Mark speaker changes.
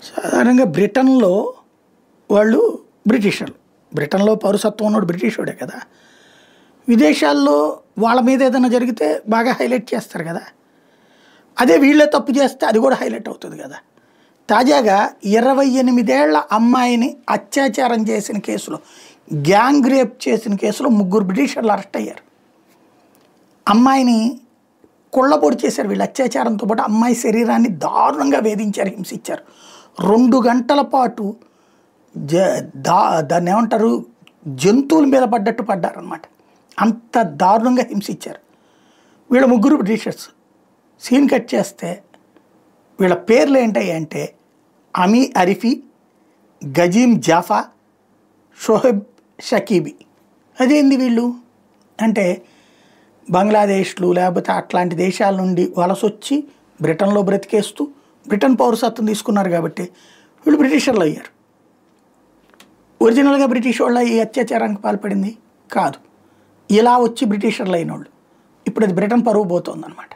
Speaker 1: సాధారణంగా బ్రిటన్‌లో వాళ్ళు బ్రిటిషర్లు. బ్రిటన్‌లో పౌరసత్వం ఉన్నోడు బ్రిటిషోడే కదా! విదేశాల్లో వాళ్ళ మీద ఏదైనా జరిగితే బాగా హైలైట్ చేస్తారు కదా! అదే వీళ్ళే తప్పు చేస్తే అది కూడా హైలైట్ అవుతుంది కదా! తాజాగా 28 ఏళ్ల అమ్మాయిని అత్యాచారం చేసిన కేసులో, గ్యాంగ్ రేప్ చేసిన కేసులో 3 బ్రిటిషర్లు అరెస్ట్ అయ్యారు. అమ్మాయిని కుళ్ళబొడి చేశారు వీళ్ళు. అత్యాచారంతో పాటు అమ్మాయి శరీరాన్ని దారుణంగా వేధించారు, హింసించారు. 2 గంటల పాటు దాన్ని ఏమంటారు, జంతువుల మీద పడ్డట్టు పడ్డారనమాట. అంత దారుణంగా హింసించారు. వీళ్ళ 3 బ్రిటిషర్స్. సీన్ కట్ చేస్తే వీళ్ళ పేర్లు ఏంటంటే అమీ అరిఫీ, గజీమ్ జాఫా, షోహెబ్ షకీబీ. అదేంది వీళ్ళు అంటే బంగ్లాదేశ్లు లేకపోతే అట్లాంటి దేశాల నుండి వలసొచ్చి బ్రిటన్లో బ్రతికేస్తూ బ్రిటన్ పౌరసత్వం తీసుకున్నారు కాబట్టి వీళ్ళు బ్రిటిషర్లు అయ్యారు. ఒరిజినల్గా బ్రిటిష్ వాళ్ళ ఈ అత్యాచారానికి పాల్పడింది కాదు. ఇలా వచ్చి బ్రిటిషర్లు అయిన వాళ్ళు. ఇప్పుడు అది బ్రిటన్ పరువు పోతుందన్నమాట.